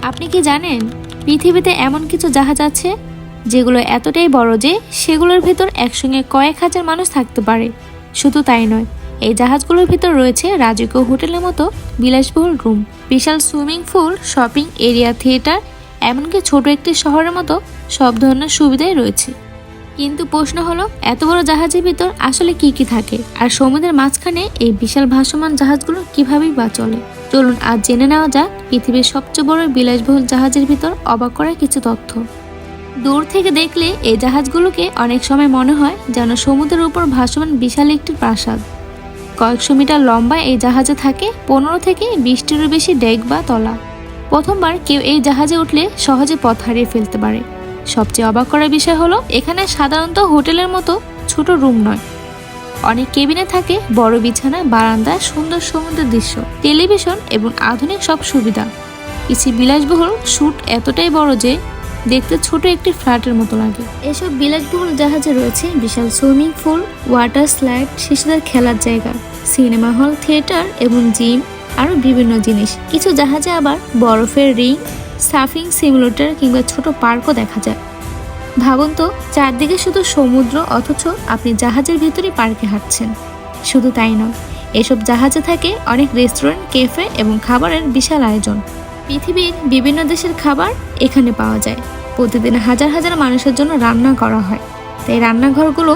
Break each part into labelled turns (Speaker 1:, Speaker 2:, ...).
Speaker 1: আপনি কি জানেন পৃথিবীতে এমন কিছু জাহাজ আছে যেগুলো এতটাই বড় যে সেগুলোর ভেতর একসঙ্গে কয়েক হাজার মানুষ থাকতে পারে। শুধু তাই নয়, এই জাহাজগুলোর ভিতর রয়েছে রাজকীয় হোটেলের মতো বিলাসবহুল রুম, বিশাল swimming pool, shopping area, theatre, এমনকি ছোট একটি শহরের মতো সব ধরনের সুবিধাই রয়েছে। কিন্তু প্রশ্ন হলো, এত বড় জাহাজের ভিতর আসলে কি কি থাকে, আর সমুদ্রের মাঝখানে এই বিশাল ভাসমান জাহাজগুলো কিভাবেই বা চলে? চলুন আজ জেনে নেওয়া যাক পৃথিবীর সবচেয়ে বড় বিলাসবহুল জাহাজের ভিতর অবাক করা কিছু তথ্য। দূর থেকে দেখলে এই জাহাজগুলোকে অনেক সময় মনে হয় যেন সমুদ্রের উপর ভাসমান বিশাল একটি প্রাসাদ। কয়েকশো মিটার লম্বা এই জাহাজে থাকে 15 থেকে 20টিরও বেশি ডেক বা তলা। প্রথমবার কেউ এই জাহাজে উঠলে সহজে পথ হারিয়ে ফেলতে পারে। সবচেয়ে অবাক করার বিষয় হলো, এখানে সাধারণত হোটেলের মতো ছোট রুম নয়, অনেক কেবিনে থাকে বড় বিছানা, বারান্দা, সুন্দর সমুদ্রের দৃশ্য, টেলিভিশন এবং আধুনিক সব সুবিধা। কিছু বিলাসবহুল স্যুট এতটাই বড় যে দেখতে ছোট একটি ফ্ল্যাটের মতো লাগে। এসব বিলাসবহুল জাহাজে রয়েছে বিশাল সুইমিং পুল, ওয়াটার স্লাইড, শিশুদের খেলার জায়গা, সিনেমা হল, থিয়েটার এবং জিম, আরও বিভিন্ন জিনিস। কিছু জাহাজে আবার বরফের রিং, সার্ফিং সিমুলেটর কিংবা ছোট পার্কও দেখা যায়। ভাবুন তো, চারদিকে শুধু সমুদ্র, অথচ আপনি জাহাজের ভিতরেই পার্কে হাঁটছেন। শুধু তাই নয়, এসব জাহাজে থাকে অনেক রেস্টুরেন্ট, ক্যাফে এবং খাবারের বিশাল আয়োজন। পৃথিবীর বিভিন্ন দেশের খাবার এখানে পাওয়া যায়। প্রতিদিন হাজার হাজার মানুষের জন্য রান্না করা হয়, তাই রান্নাঘরগুলো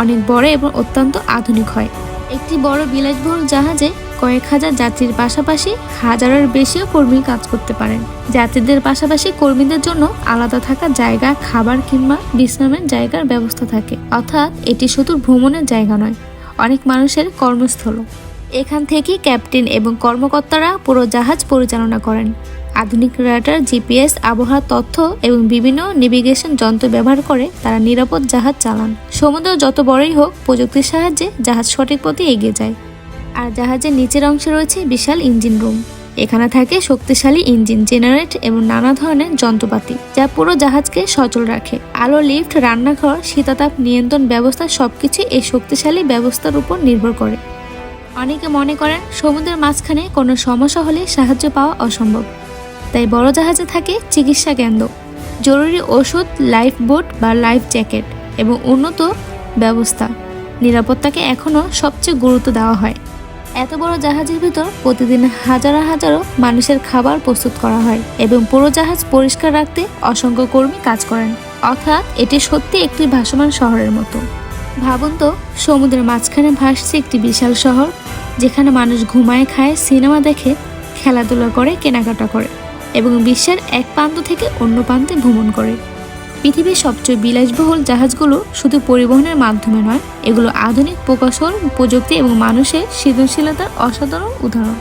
Speaker 1: অনেক বড় এবং অত্যন্ত আধুনিক হয়। একটি বড় বিলাসবহুল জাহাজে কয়েক হাজার যাত্রীর পাশাপাশি হাজারের বেশিও কর্মী কাজ করতে পারেন। যাত্রীদের পাশাপাশি কর্মীদের জন্য আলাদা থাকার জায়গা, খাবার কিংবা বিশ্রামের জায়গার ব্যবস্থা থাকে। অর্থাৎ এটি শুধু ভ্রমণের জায়গা নয়, অনেক মানুষের কর্মস্থল। এখান থেকেই ক্যাপ্টেন এবং কর্মকর্তারা পুরো জাহাজ পরিচালনা করেন। আধুনিক রাডার, জিপিএস, আবহাওয়ার তথ্য এবং বিভিন্ন নেভিগেশন যন্ত্র ব্যবহার করে তারা নিরাপদ জাহাজ চালান। সমুদ্র যত বড়ই হোক, প্রযুক্তির সাহায্যে জাহাজ সঠিক পথে এগিয়ে যায়। আর জাহাজের নিচের অংশে রয়েছে বিশাল ইঞ্জিন রুম। এখানে থাকে শক্তিশালী ইঞ্জিন, জেনারেট এবং নানা ধরনের যন্ত্রপাতি যা পুরো জাহাজকে সচল রাখে। আলো, লিফট, রান্নাঘর, শীতাতাপ নিয়ন্ত্রণ ব্যবস্থা সবকিছু এই শক্তিশালী ব্যবস্থার উপর নির্ভর করে। অনেকে মনে করেন সমুদ্রের মাঝখানে কোনো সমস্যা হলে সাহায্য পাওয়া অসম্ভব, তাই বড় জাহাজে থাকে চিকিৎসা কেন্দ্র, জরুরি ওষুধ, লাইফ বোট বা লাইফ জ্যাকেট এবং উন্নত ব্যবস্থা। নিরাপত্তাকে এখনও সবচেয়ে গুরুত্ব দেওয়া হয়। এত বড় জাহাজের ভিতর প্রতিদিন হাজারো হাজারো মানুষের খাবার প্রস্তুত করা হয় এবং পুরো জাহাজ পরিষ্কার রাখতে অসংখ্য কর্মী কাজ করেন। অর্থাৎ এটি সত্যি একটি ভাসমান শহরের মতো। ভাবুন তো, সমুদ্রের মাঝখানে ভাসছে একটি বিশাল শহর, যেখানে মানুষ ঘুমায়, খায়, সিনেমা দেখে, খেলাধুলা করে, কেনাকাটা করে এবং বিশ্বের এক প্রান্ত থেকে অন্য প্রান্তে ভ্রমণ করে। পৃথিবীর সবচেয়ে বিলাসবহুল জাহাজগুলো শুধু পরিবহনের মাধ্যমে নয়, এগুলো আধুনিক প্রকৌশল, প্রযুক্তি এবং মানুষের সৃজনশীলতার অসাধারণ উদাহরণ।